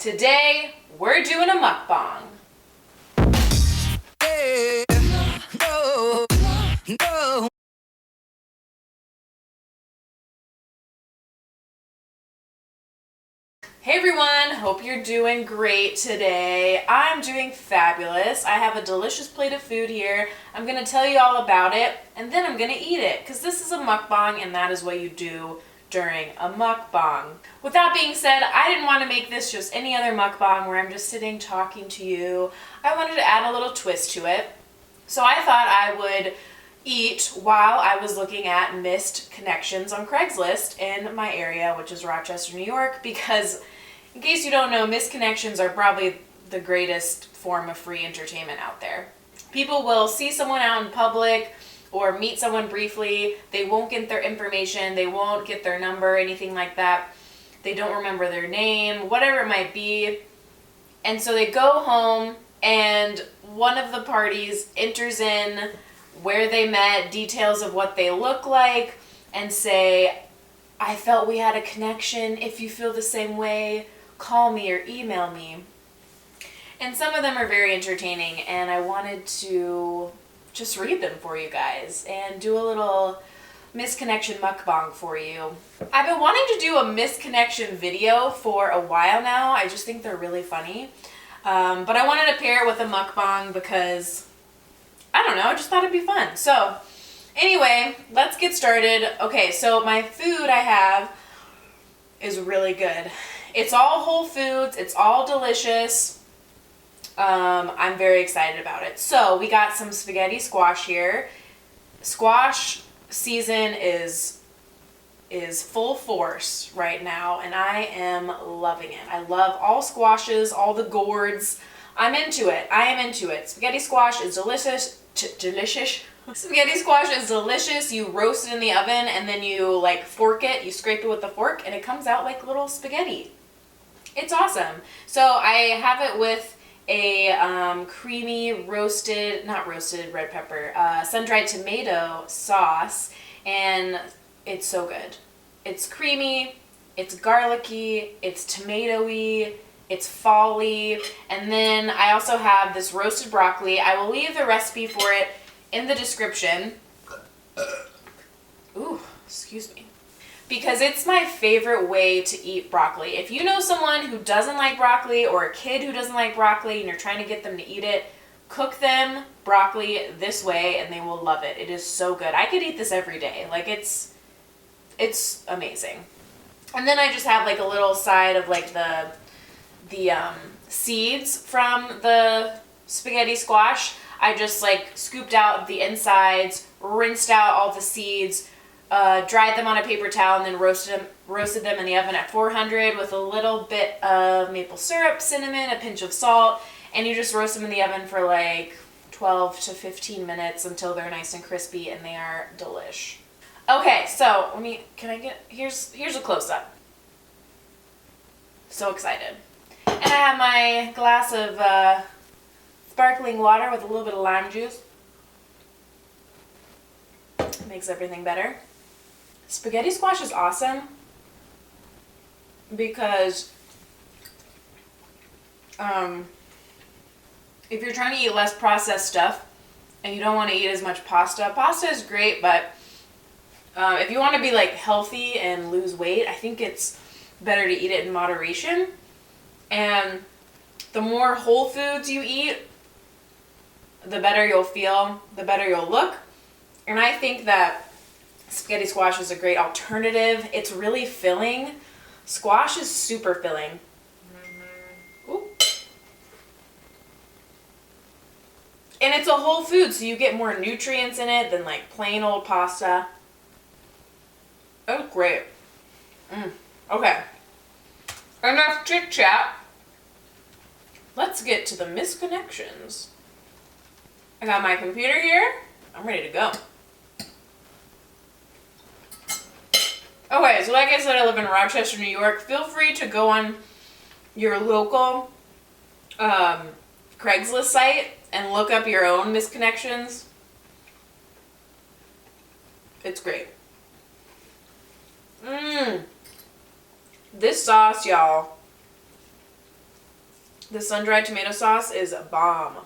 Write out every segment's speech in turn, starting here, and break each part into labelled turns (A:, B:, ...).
A: Today, we're doing a mukbang.
B: Hey, no, no.
A: Hey everyone, hope you're doing great today. I'm doing fabulous. I have a delicious plate of food here. I'm gonna tell you all about it, and then I'm gonna eat it, because this is a mukbang, and that is what you do during a mukbang. With that being said, I didn't want to make this just any other mukbang where I'm just sitting talking to you. I wanted to add a little twist to it. So I thought I would eat while I was looking at missed connections on Craigslist in my area, which is Rochester, New York, because in case you don't know, missed connections are probably the greatest form of free entertainment out there. People will see someone out in public or meet someone briefly. They won't get their information. They won't get their number, anything like that. They don't remember their name, whatever it might be. And so they go home and one of the parties enters in where they met, details of what they look like, and say, I felt we had a connection. If you feel the same way, call me or email me. And some of them are very entertaining, and I wanted to just read them for you guys and do a little misconnection mukbang for you. I've been wanting to do a misconnection video for a while now. I just think they're really funny. But I wanted to pair it with a mukbang because, I don't know, I just thought it'd be fun. So, anyway, let's get started. Okay, so my food I have is really good. It's all whole foods. It's all delicious. I'm very excited about it. So, we got some spaghetti squash here. Squash season is full force right now, and I am loving it. I love all squashes, all the gourds. I'm into it. I am into it. Spaghetti squash is delicious. Delicious. Spaghetti squash is delicious. You roast it in the oven and then you like fork it. You scrape it with a fork and it comes out like little spaghetti. It's awesome. So I have it with a creamy not roasted red pepper, sun-dried tomato sauce, and it's so good. It's creamy, it's garlicky, it's tomatoey, it's fall-y, and then I also have this roasted broccoli. I will leave the recipe for it in the description. Ooh, excuse me. Because it's my favorite way to eat broccoli. If you know someone who doesn't like broccoli or a kid who doesn't like broccoli and you're trying to get them to eat it, cook them broccoli this way and they will love it. It is so good. I could eat this every day. Like it's amazing. And then I just have like a little side of like the seeds from the spaghetti squash. I just like scooped out the insides, rinsed out all the seeds, dried them on a paper towel, and then roasted them in the oven at 400 with a little bit of maple syrup, cinnamon, a pinch of salt, and you just roast them in the oven for like 12 to 15 minutes until they're nice and crispy, and they are delish. Okay, so here's a close-up. So excited. And I have my glass of sparkling water with a little bit of lime juice. Makes everything better. Spaghetti squash is awesome because if you're trying to eat less processed stuff and you don't want to eat as much pasta is great, but if you want to be like healthy and lose weight, I think it's better to eat it in moderation. And the more whole foods you eat, the better you'll feel, the better you'll look. And I think that spaghetti squash is a great alternative. It's really filling. Squash is super filling. Ooh. And it's a whole food, so you get more nutrients in it than like plain old pasta. Oh, great. Okay. Enough chit chat. Let's get to the misconnections. I got my computer here. I'm ready to go. Okay, so like I said, I live in Rochester, New York. Feel free to go on your local Craigslist site and look up your own misconnections. It's great. This sauce, y'all, The sun-dried tomato sauce is a bomb.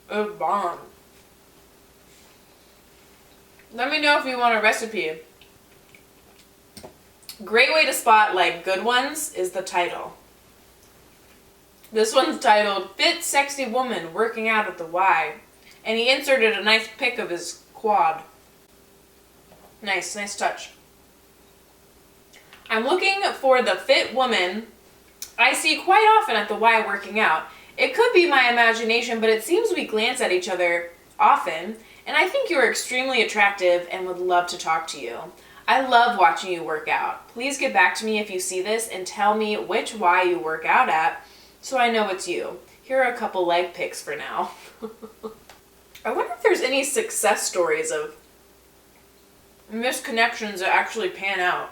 A: A bomb. Let me know if you want a recipe. Great way to spot like good ones is the title. This one's titled Fit Sexy Woman Working Out at the Y. And he inserted a nice pic of his quad. Nice touch. I'm looking for the fit woman I see quite often at the Y working out. It could be my imagination, but it seems we glance at each other often, and I think you are extremely attractive and would love to talk to you. I love watching you work out. Please get back to me if you see this and tell me which Y you work out at so I know it's you. Here are a couple leg pics for now. I wonder if there's any success stories of misconnections that actually pan out.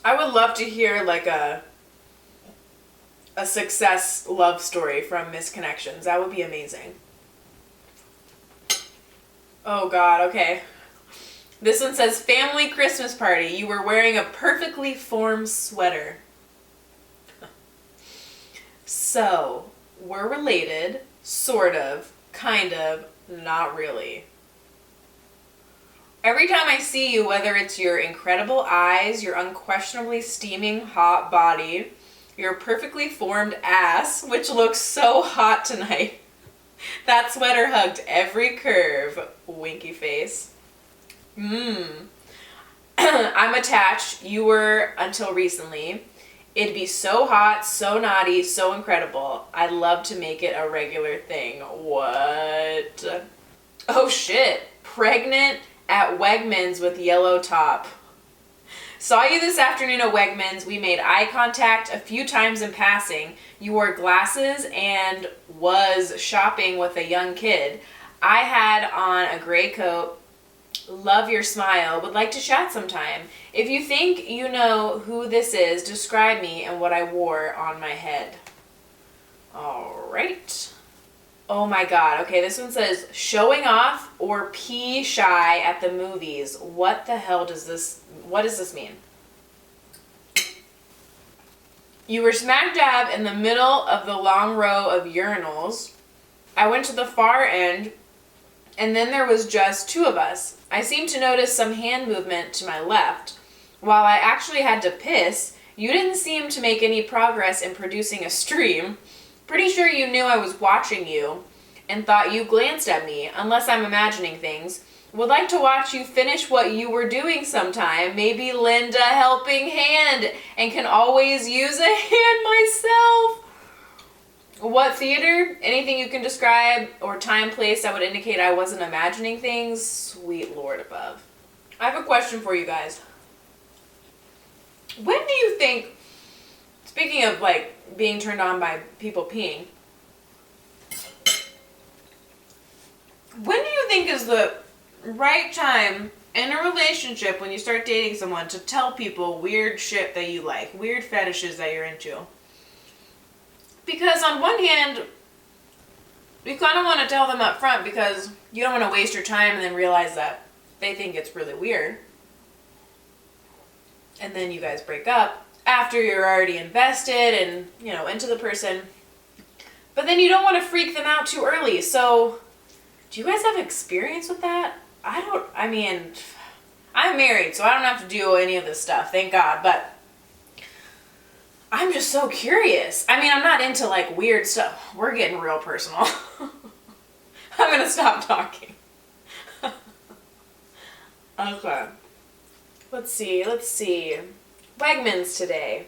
A: I would love to hear like a success love story from misconnections. That would be amazing. Oh God, okay. This one says, family Christmas party. You were wearing a perfectly formed sweater. So, we're related, sort of, kind of, not really. Every time I see you, whether it's your incredible eyes, your unquestionably steaming hot body, your perfectly formed ass, which looks so hot tonight. That sweater hugged every curve. Winky face. I'm attached. You were until recently. It'd be so hot, so naughty, so incredible. I'd love to make it a regular thing. What? Oh shit. Pregnant at Wegmans with yellow top. Saw you this afternoon at Wegmans. We made eye contact a few times in passing. You wore glasses and was shopping with a young kid. I had on a gray coat. Love your smile. Would like to chat sometime. If you think you know who this is, describe me and what I wore on my head. All right. Oh my God. Okay, this one says, showing off or pee shy at the movies. What the hell does this mean? You were smack dab in the middle of the long row of urinals. I went to the far end, and then there was just two of us. I seemed to notice some hand movement to my left. While I actually had to piss, you didn't seem to make any progress in producing a stream. Pretty sure you knew I was watching you and thought you glanced at me, unless I'm imagining things. Would like to watch you finish what you were doing sometime. Maybe lend a helping hand and can always use a hand myself. What theater? Anything you can describe or time, place that would indicate I wasn't imagining things? Sweet Lord above. I have a question for you guys. When do you think, speaking of like being turned on by people peeing, when do you think is the right time in a relationship when you start dating someone to tell people weird shit that you like, weird fetishes that you're into? Because on one hand, you kind of want to tell them up front because you don't want to waste your time and then realize that they think it's really weird. And then you guys break up after you're already invested and, into the person. But then you don't want to freak them out too early. So, do you guys have experience with that? I'm married, so I don't have to do any of this stuff, thank God. But I'm just so curious. I'm not into like weird stuff. We're getting real personal. I'm gonna stop talking. Okay. Let's see. Wegmans today.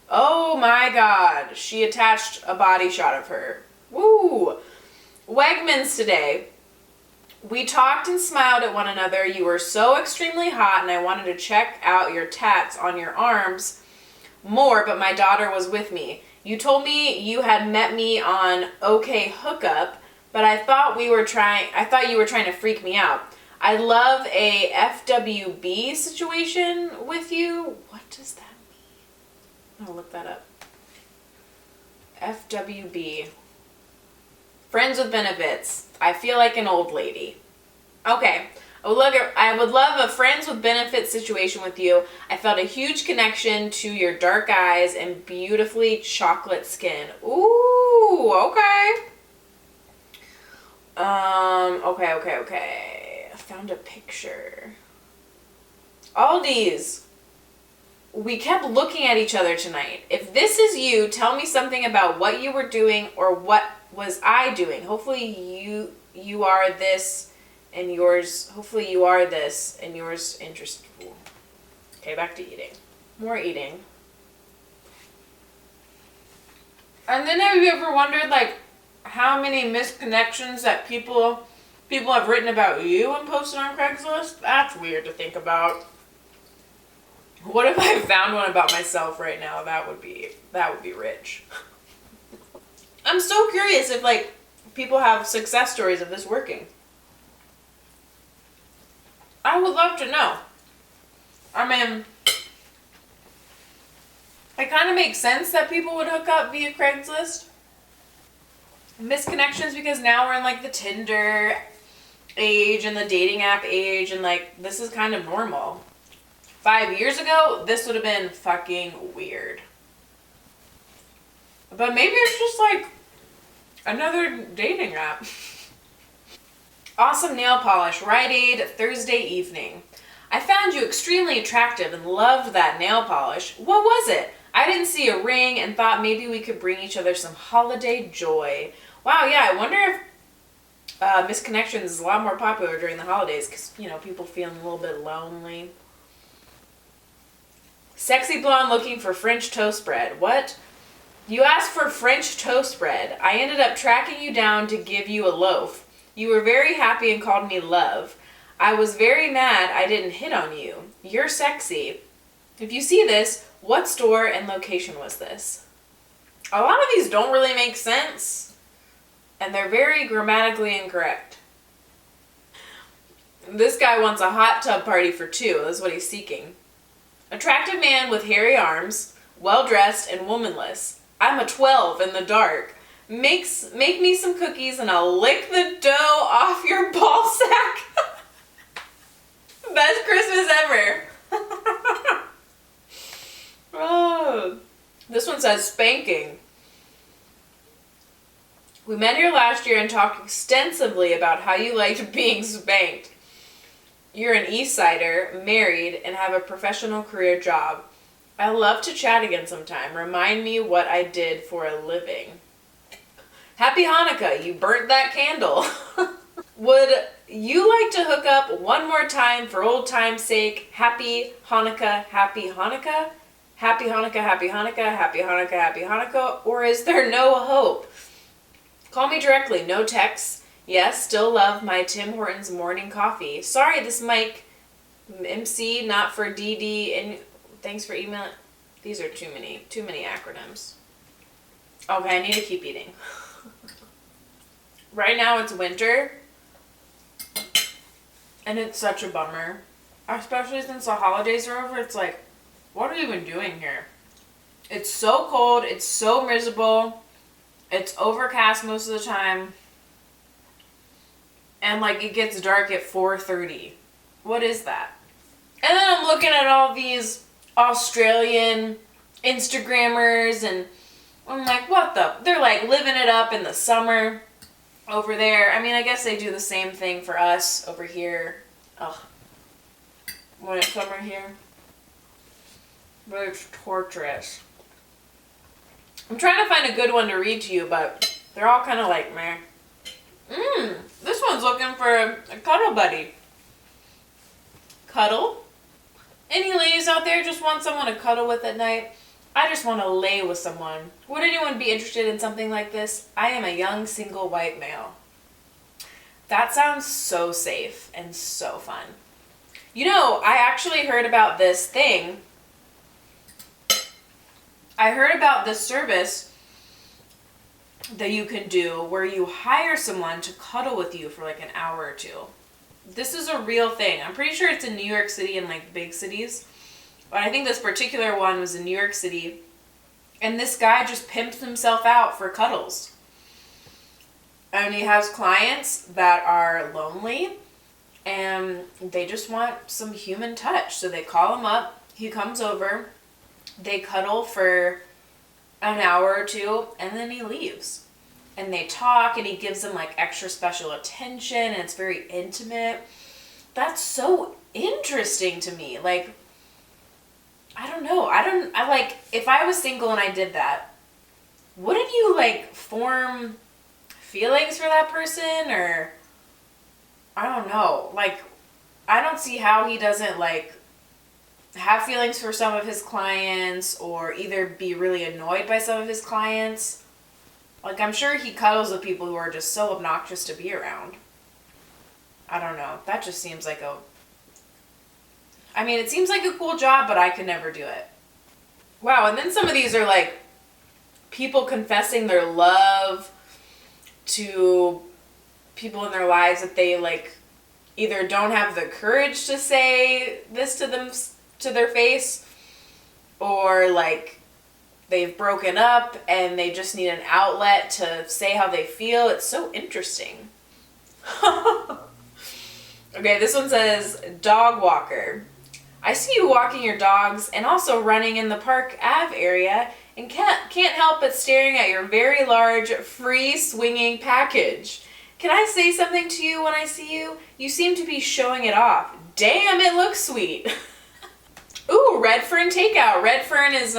A: Oh my God. She attached a body shot of her. Woo! Wegmans today. We talked and smiled at one another. You were so extremely hot and I wanted to check out your tats on your arms more, but my daughter was with me. You told me you had met me on OK Hookup, but I thought you were trying to freak me out. I love a FWB situation with you. What does that mean? I'm gonna look that up. FWB. Friends with benefits. I feel like an old lady. Okay. I would love a friends with benefits situation with you. I felt a huge connection to your dark eyes and beautifully chocolate skin. Ooh, okay. Okay. I found a picture. Aldi's. We kept looking at each other tonight. If this is you, tell me something about what you were doing or what was I doing. Hopefully you are this and yours. Hopefully you are this and yours interesting. Okay, back to eating. More eating. And then have you ever wondered like how many misconnections that people have written about you and posted on Craigslist? That's weird to think about. What if I found one about myself right now? That would be rich. I'm so curious if like people have success stories of this working. I would love to know. I mean, it kind of makes sense that people would hook up via Craigslist. Misconnections because now we're in like the Tinder age and the dating app age and like this is kind of normal. 5 years ago, this would have been fucking weird. But maybe it's just like another dating app. Awesome nail polish, Rite Aid, Thursday evening. I found you extremely attractive and loved that nail polish. What was it? I didn't see a ring and thought maybe we could bring each other some holiday joy. Wow, yeah, I wonder if misconnections is a lot more popular during the holidays because, you know, people feeling a little bit lonely. Sexy blonde looking for French toast bread. What? You asked for French toast bread. I ended up tracking you down to give you a loaf. You were very happy and called me love. I was very mad I didn't hit on you. You're sexy. If you see this, what store and location was this? A lot of these don't really make sense, and they're very grammatically incorrect. This guy wants a hot tub party for two. That's what he's seeking. Attractive man with hairy arms, well-dressed and womanless. I'm a 12 in the dark. Make me some cookies and I'll lick the dough off your ball sack. Best Christmas ever. Oh, this one says spanking. We met here last year and talked extensively about how you liked being spanked. You're an East Sider, married, and have a professional career job. I love to chat again sometime. Remind me what I did for a living. Happy Hanukkah, you burnt that candle. Would you like to hook up one more time for old time's sake? Happy Hanukkah, happy Hanukkah? Happy Hanukkah, happy Hanukkah, happy Hanukkah, happy Hanukkah? Or is there no hope? Call me directly, no texts. Yes, still love my Tim Hortons morning coffee. Sorry, this mic MC, not for DD, and thanks for emailing. These are too many acronyms. Okay, I need to keep eating. Right now it's winter, and it's such a bummer. Especially since the holidays are over, it's like, what are you even doing here? It's so cold, it's so miserable, it's overcast most of the time. And like it gets dark at 4:30. What is that? And then I'm looking at all these Australian Instagrammers and I'm like, what the? They're like living it up in the summer over there. I mean, I guess they do the same thing for us over here. Ugh. When it's summer here. But it's torturous. I'm trying to find a good one to read to you, but they're all kind of like meh. This one's looking for a cuddle buddy. Cuddle? Any ladies out there just want someone to cuddle with at night? I just want to lay with someone. Would anyone be interested in something like this? I am a young single white male. That sounds so safe and so fun. You know, I actually heard about this thing. I heard about this service that you can do where you hire someone to cuddle with you for like an hour or two. This is a real thing. I'm pretty sure it's in New York City and like big cities. But I think this particular one was in New York City. And this guy just pimps himself out for cuddles. And he has clients that are lonely and they just want some human touch. So they call him up, he comes over, they cuddle for an hour or two, and then he leaves. And they talk, and he gives them like extra special attention, and it's very intimate. That's so interesting to me. Like, I don't know. I like, if I was single and I did that, wouldn't you like form feelings for that person? Or I don't know. Like, I don't see how he doesn't like have feelings for some of his clients, or either be really annoyed by some of his clients. Like, I'm sure he cuddles with people who are just so obnoxious to be around. I don't know. That just seems like it seems like a cool job, but I could never do it. Wow, and then some of these are like people confessing their love to people in their lives that they like either don't have the courage to say this to them, to their face, or like they've broken up and they just need an outlet to say how they feel. It's so interesting. Okay, this one says, dog walker. I see you walking your dogs and also running in the Park Ave area and can't help but staring at your very large, free swinging package. Can I say something to you when I see you? You seem to be showing it off. Damn, it looks sweet. Ooh, Red Fern Takeout. Red Fern is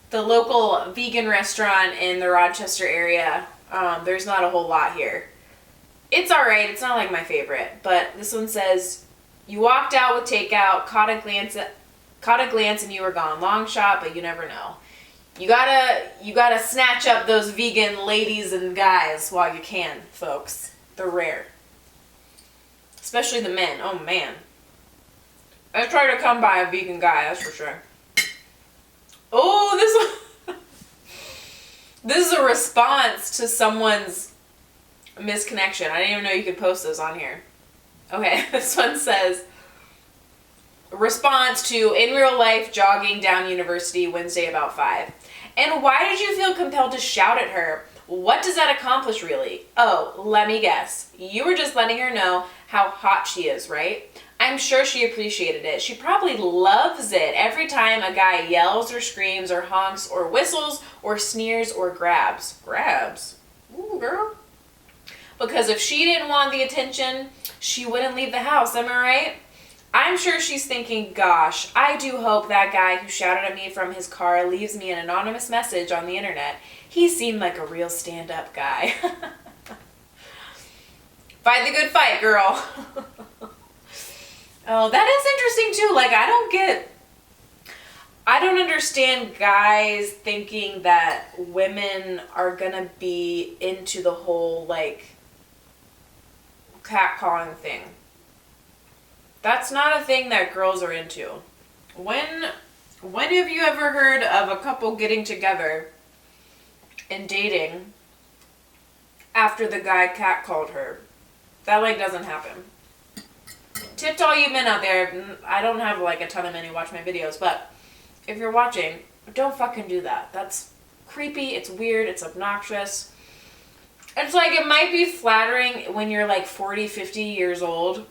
A: the local vegan restaurant in the Rochester area. There's not a whole lot here. It's alright, it's not like my favorite, but this one says, you walked out with takeout, caught a glance and you were gone. Long shot, but you never know. You gotta snatch up those vegan ladies and guys while you can, folks. They're rare. Especially the men. Oh man. I try to come by a vegan guy, that's for sure. Oh, this one. This is a response to someone's misconnection. I didn't even know you could post those on here. Okay, this one says, response to in real life jogging down University Wednesday about 5. And why did you feel compelled to shout at her? What does that accomplish really? Oh, let me guess. You were just letting her know how hot she is, right? I'm sure she appreciated it. She probably loves it every time a guy yells or screams or honks or whistles or sneers or grabs. Grabs? Ooh, girl. Because if she didn't want the attention, she wouldn't leave the house, am I right? I'm sure she's thinking, gosh, I do hope that guy who shouted at me from his car leaves me an anonymous message on the internet. He seemed like a real stand-up guy. Fight the good fight, girl. Oh, that is interesting too. Like, I don't understand guys thinking that women are gonna be into the whole, like, catcalling thing. That's not a thing that girls are into. When have you ever heard of a couple getting together and dating after the guy catcalled her? That, like, doesn't happen. Tip to all you men out there, I don't have, like, a ton of men who watch my videos, but if you're watching, don't fucking do that. That's creepy, it's weird, it's obnoxious. It's like, it might be flattering when you're like 40, 50 years old,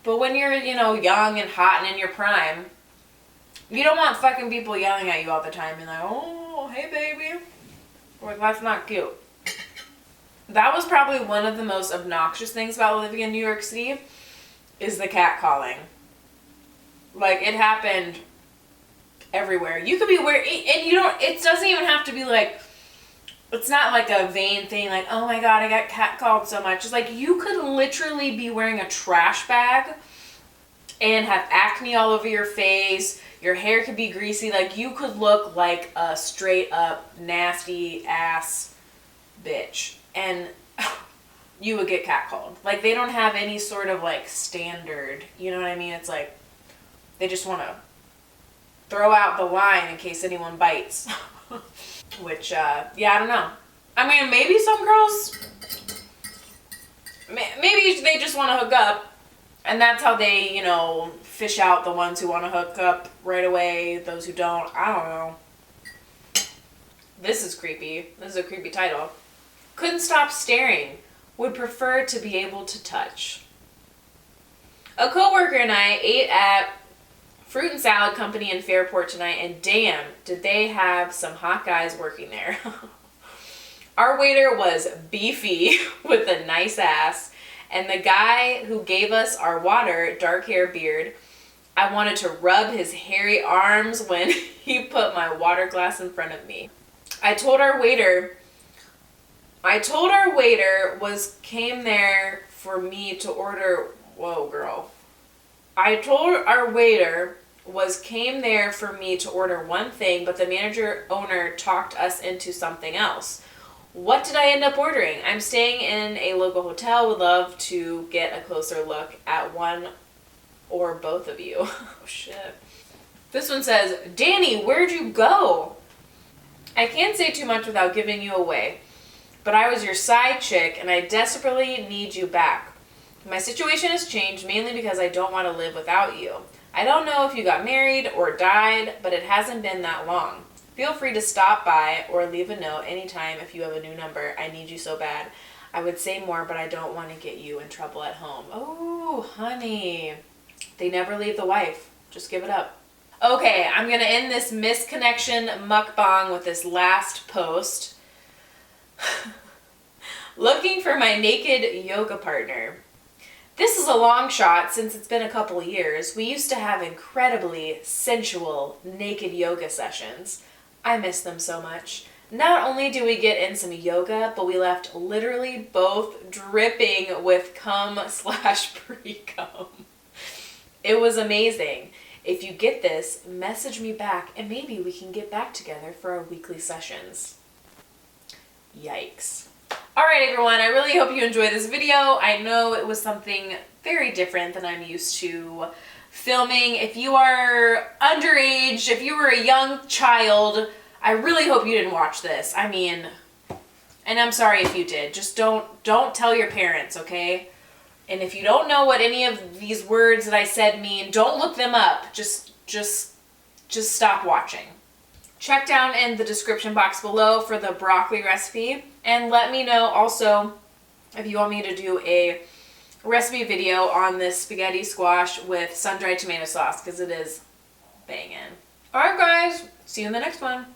A: but when you're, young and hot and in your prime, you don't want fucking people yelling at you all the time and like, oh, hey baby. Like, that's not cute. That was probably one of the most obnoxious things about living in New York City, is the catcalling. Like, it happened everywhere. You could be wearing, and it doesn't even have to be like, it's not like a vain thing, like, oh my god, I got catcalled so much. It's like, you could literally be wearing a trash bag and have acne all over your face, your hair could be greasy, like, you could look like a straight up nasty ass bitch, and you would get catcalled. Like, they don't have any sort of, like, standard, you know what I mean? It's like, they just want to throw out the line in case anyone bites. Which, I don't know. I mean, maybe some girls, maybe they just want to hook up, and that's how they, fish out the ones who want to hook up right away, those who don't. I don't know. This is creepy. This is a creepy title. Couldn't stop staring. Would prefer to be able to touch. A coworker and I ate at Fruit and Salad Company in Fairport tonight, and damn, did they have some hot guys working there. Our waiter was beefy with a nice ass, and the guy who gave us our water, dark hair, beard, I wanted to rub his hairy arms when he put my water glass in front of me. I told our waiter came there for me to order. Whoa, girl. I told our waiter came there for me to order one thing, but the manager owner talked us into something else. What did I end up ordering? I'm staying in a local hotel. Would love to get a closer look at one or both of you. Oh shit. This one says, Danny, where'd you go? I can't say too much without giving you away, but I was your side chick and I desperately need you back. My situation has changed mainly because I don't want to live without you. I don't know if you got married or died, but it hasn't been that long. Feel free to stop by or leave a note anytime if you have a new number. I need you so bad. I would say more, but I don't want to get you in trouble at home. Oh, honey. They never leave the wife. Just give it up. Okay, I'm going to end this misconnection mukbang with this last post. Looking for my naked yoga partner. This is a long shot since it's been a couple years. We used to have incredibly sensual naked yoga sessions. I miss them so much. Not only do we get in some yoga, but we left literally both dripping with cum/pre-cum. It was amazing. If you get this, message me back and maybe we can get back together for our weekly sessions. Yikes. Alright everyone, I really hope you enjoyed this video. I know it was something very different than I'm used to filming. If you are underage, if you were a young child, I really hope you didn't watch this. I mean, and I'm sorry if you did. Just don't tell your parents, okay? And if you don't know what any of these words that I said mean, don't look them up. Just stop watching. Check down in the description box below for the broccoli recipe. And let me know also if you want me to do a recipe video on this spaghetti squash with sun-dried tomato sauce, because it is banging. Alright guys, see you in the next one.